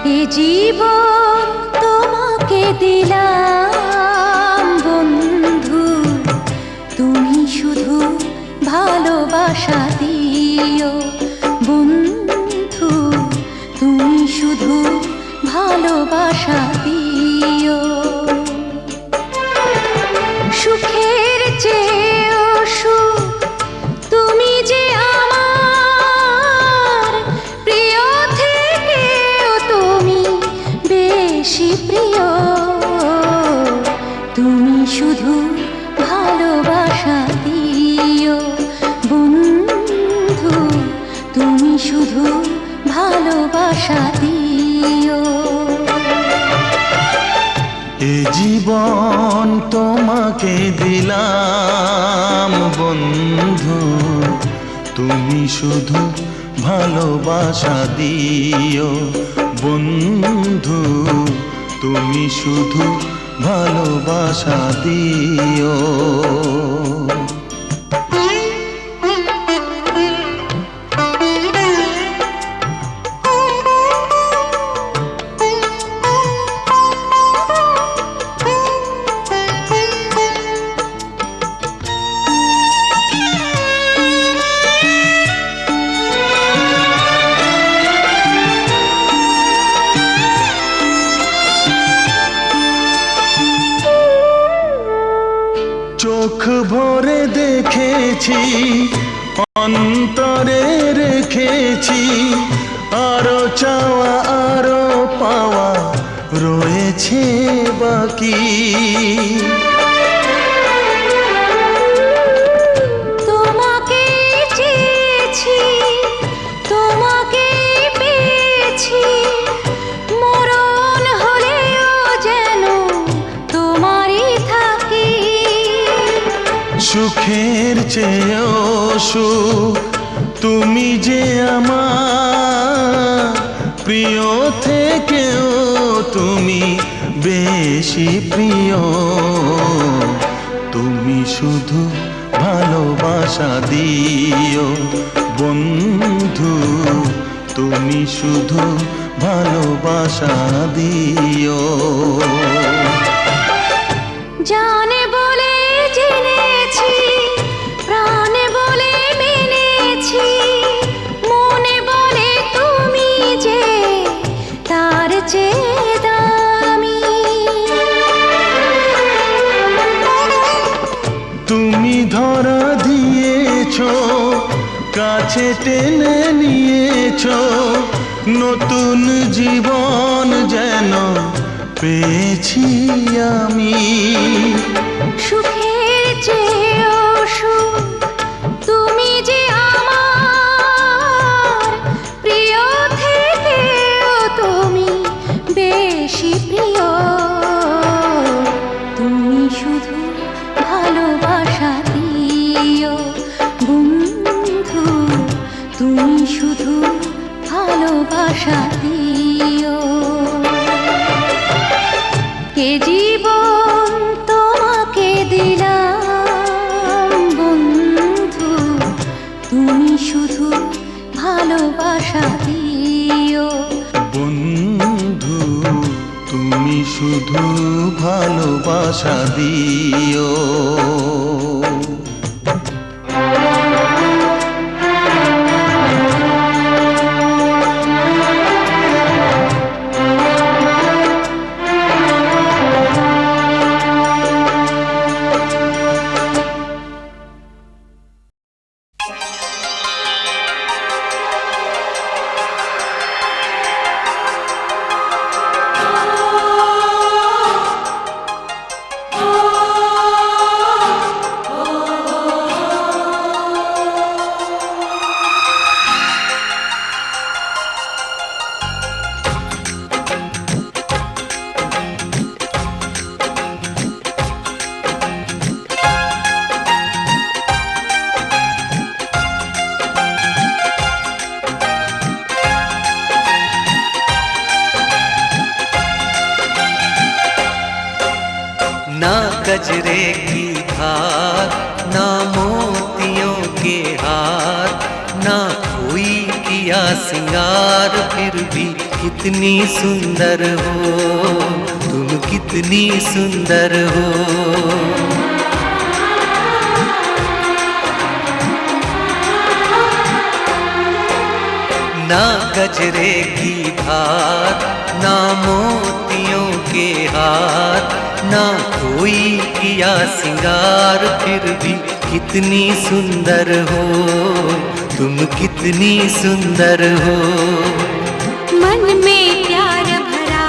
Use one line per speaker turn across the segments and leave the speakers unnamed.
এ জীবন তোমাকে দিলাম বন্ধু, তুমি শুধু ভালোবাসা দিও বন্ধু, তুমি শুধু ভালোবাসা দিও। সুখের চেয়েও সুখ তুমি যে আমার প্রিয় থেকেও তুমি বেশি প্রিয়, তুমি শুধু ভালোবাসা দিও বন্ধু, তুমি শুধু ভালোবাসা দিও।
এ জীবন তোমাকে দিলাম বন্ধু, তুমি শুধু ভালোবাসা দিও বন্ধু, তুমি শুধু ভালোবাসা দিও। চোখ ভরে দেখেছি, অন্তরে রেখেছি, আরো চাওয়া আরো পাওয়া রয়েছে বাকি।
তোমাকে চেয়েছি, তোমাকে পেয়েছি, মরণ হলেও যেন তোমারই থাকি।
সুখের চেয়েও সুখ তুমি যে আমার প্রিয় থেকেও তুমি বেশি প্রিয়, তুমি শুধু ভালোবাসা দিও বন্ধু, তুমি শুধু ভালোবাসা দিও।
জানে বলে জেনেছি, প্রাণে বলে মেনেছি, মনে বলে তুমি যে তার চেয়ে দামি।
তুমি ধরা দিয়েছো, কাছে টেনে নিয়েছো, নতুন জীবন যেন পেয়েছি আমি।
সুখের চেয়েও সুখ তুমি যে আমার প্রিয় থেকেও তুমি বেশি প্রিয়, তুমি শুধু ভালোবাসা দিও বন্ধু, তুমি শুধু ভালোবাসা দিও। এ জীবন তোমাকে দিলাম বন্ধু, তুমি শুধু ভালোবাসা দিও
বন্ধু, তুমি শুধু ভালোবাসা দিও।
सिंगार फिर भी कितनी सुंदर हो, तुम कितनी सुंदर हो। ना गजरे की धार, ना मोतियों के हार, ना कोई किया सिंगार फिर भी कितनी सुंदर हो, तुम कितनी सुंदर हो।
मन में प्यार भरा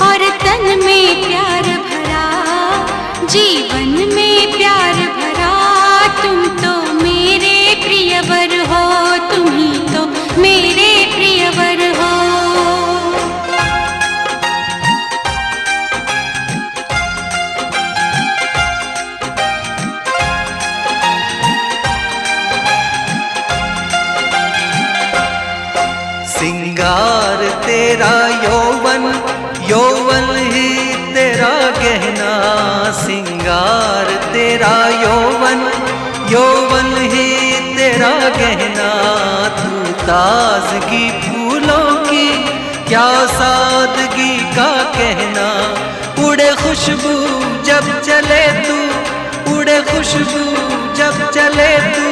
और तन में प्यार भरा, जीवन में प्यार भरा, तुम तो मेरे प्रियवर हो, तुम ही तो मेरे प्रियवर हो।
सिंगार तेरा यौवन, यौवन ही तेरा गहना, सिंगार तेरा यौवन, यौवन ही तेरा गहना। तू ताजगी फूलों की, क्या सादगी का कहना। उड़े खुशबू जब चले तू, उड़े खुशबू जब चले तू,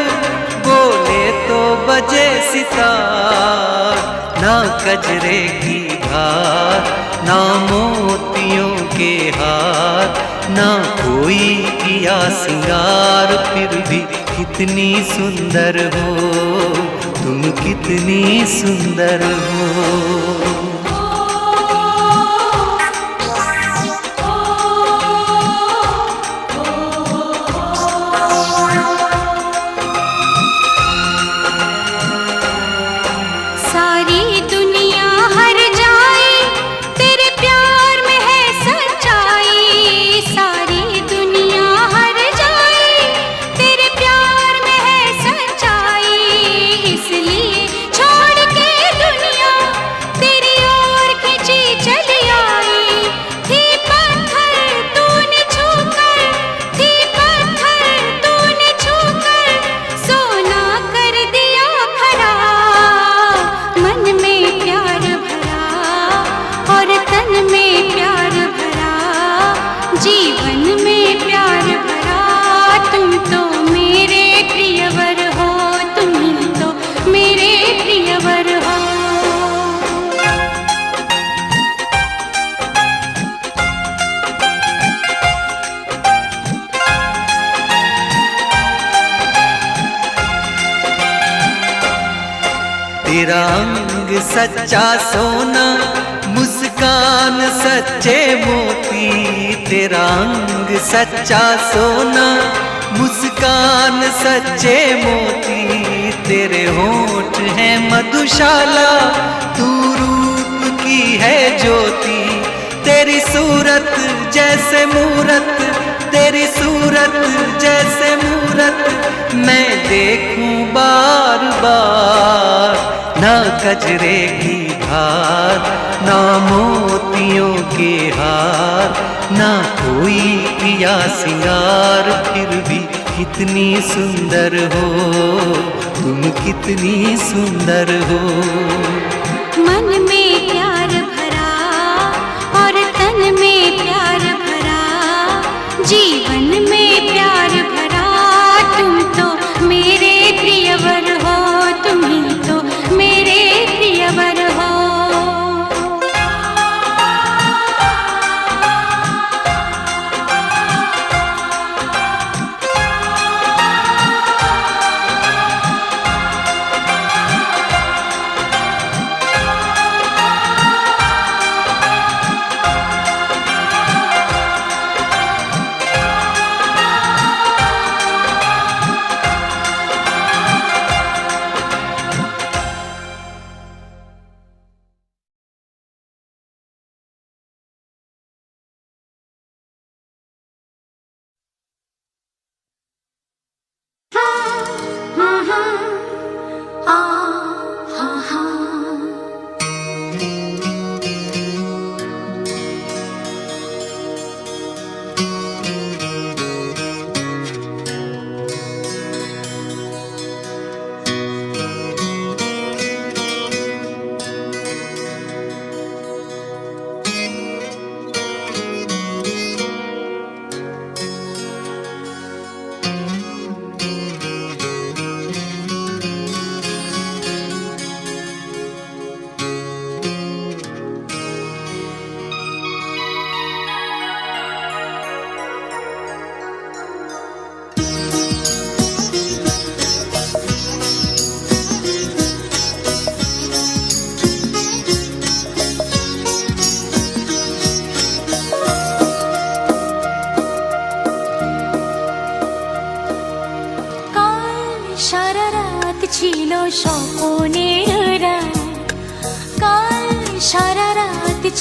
बोले तो बजे सितार। ना कजरे की धार, ना मोतियों के हार, ना कोई किया सिंगार फिर भी कितनी सुंदर हो, तुम कितनी सुंदर हो।
सारी दुनिया हर जाए तेरे प्यार में है सच्चाई, सारी दुनिया हर जाए तेरे प्यार में है सच्चाई। इसलिए छोड़ के दुनिया तेरी ओर खिंची चली आई। थी पत्थर तूने छूकर, थी पत्थर तूने छूकर, सोना कर दिया खरा। मन में प्यार भरा और तन में प्यार भरा, जीवन में प्यार भरा, तुम तो मेरे प्रियवर हो, तुम ही तो मेरे प्रियवर हो।
तेरा अंग सच्चा सोना, मुस्कान सच्चे मोती। तेरा अंग सच्चा सोना, मुस्कान सच्चे मोती। तेरे होंठ हैं मधुशाला, तू रूप की है ज्योति। तेरी सूरत जैसे मूरत, तेरी सूरत जैसे मूरत, मैं देखूं बार बार। ना कजरे की धार, ना मोतियों के हार, ना कोई किया सिंगार फिर भी कितनी सुंदर हो, तुम कितनी सुंदर हो।
मन में प्यार भरा और तन में प्यार भरा, जीवन में प्यार भरा, तुम तो मेरे प्रियवर हो, तुम ही तो मेरे प्रियवर हो।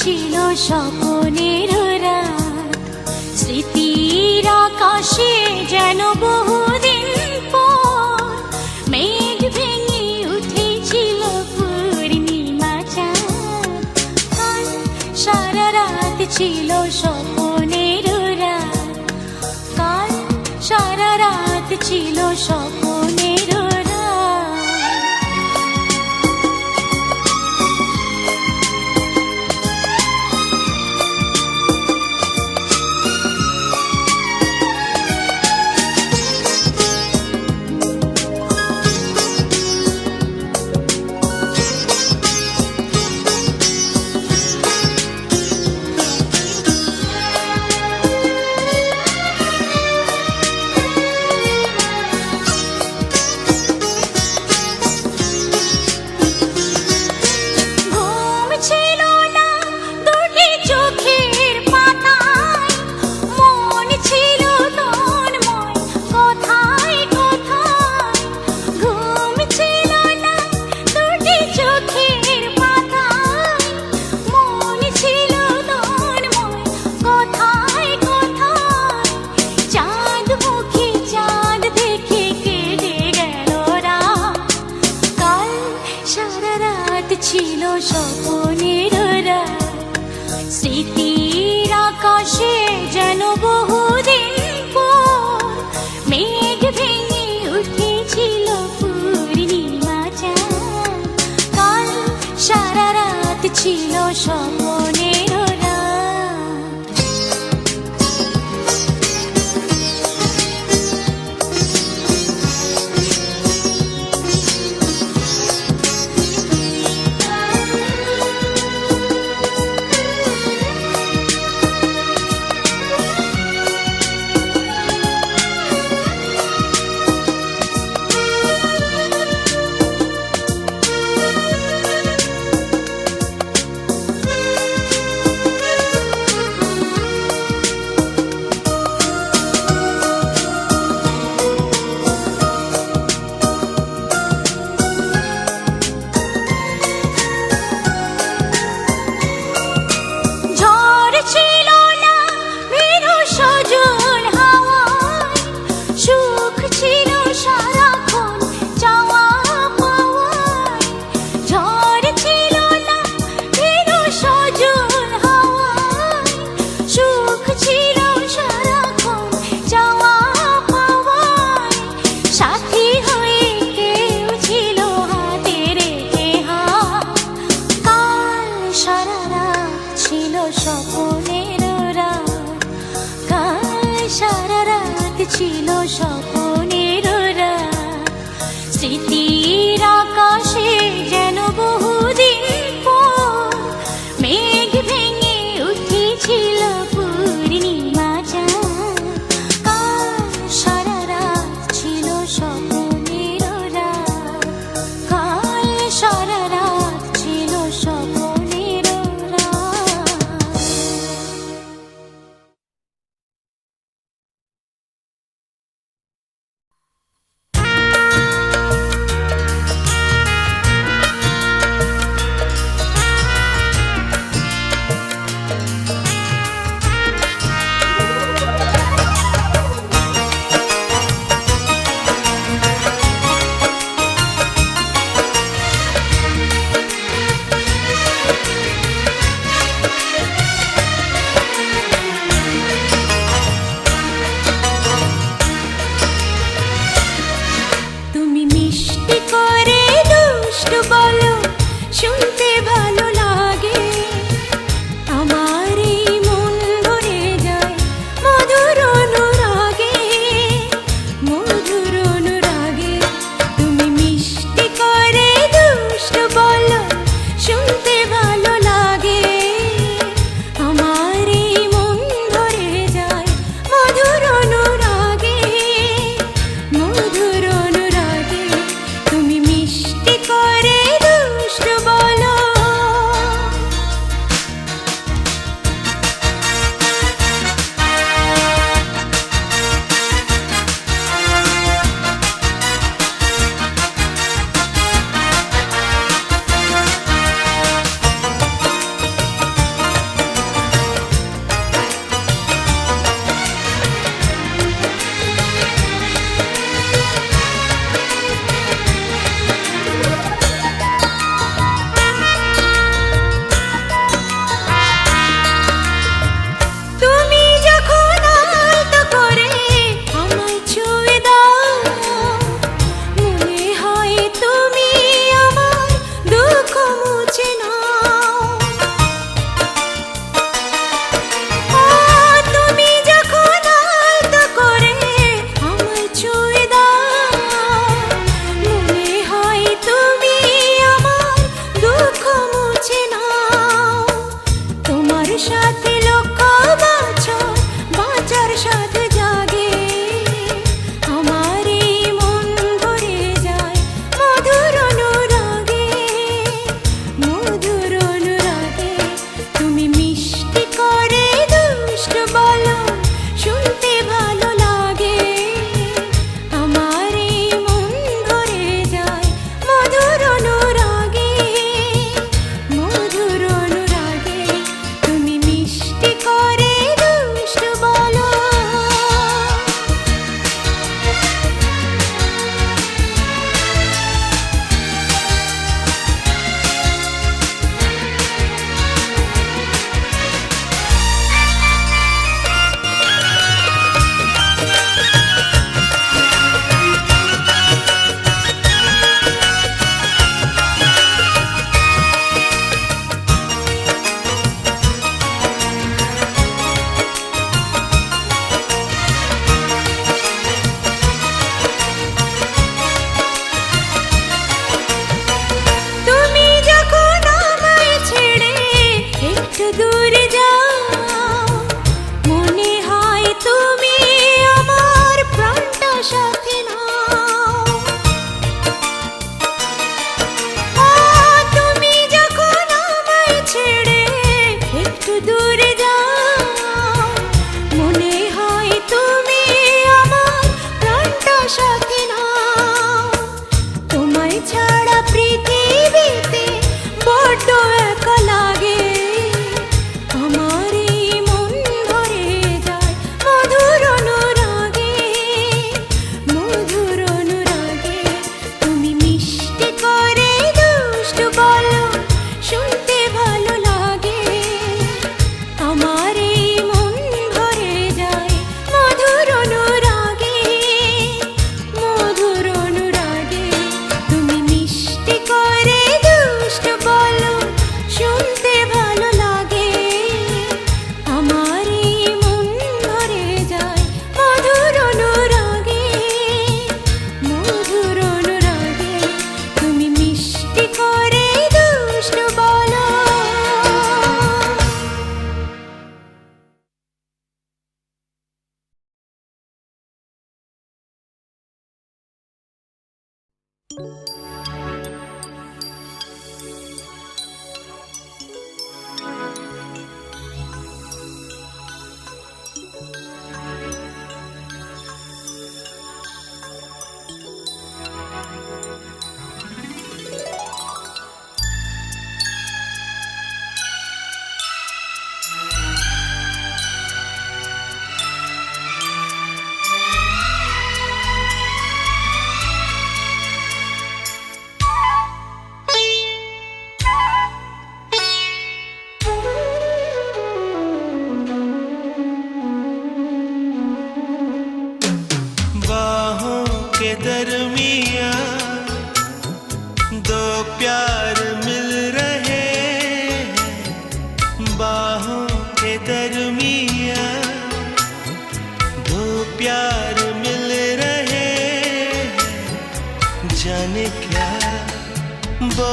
ছিল স্বপনের রাত, স্মৃতির আকাশে যেন বহুদিন পর মেঘ ভেঙে উঠেছিল পূর্ণিমা চাঁদ। কাল সারা রাত ছিল স্বপনের রাত, কাল সারা রাত ছিল স্বপনের রাত। ছিল স্বপনের রাত, স্মৃতির আকাশে যেন বহুদিন পর মেঘ ভেঙে উঠেছিল পূর্ণিমা চাঁদ। কাল সারা রাত ছিল স্বপনের রাত। ছিল স্বপনের রাত, স্মৃতির আকাশে যেন বহুদিন পর মেঘ ভেঙে উঠেছিল পূর্ণিমা চাঁদ। কাল সারা রাত ছিল স্বপনের রাত, কাল সারা রাত ছিল স্বপনের রাত।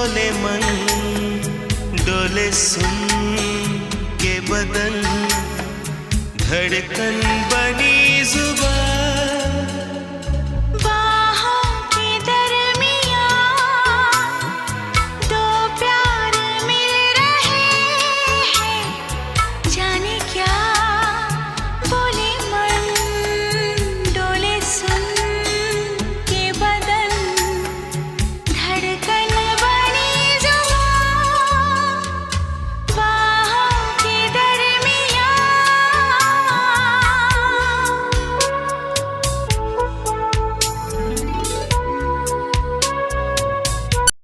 डोले मन डोले सुन के बदन धड़कन बनी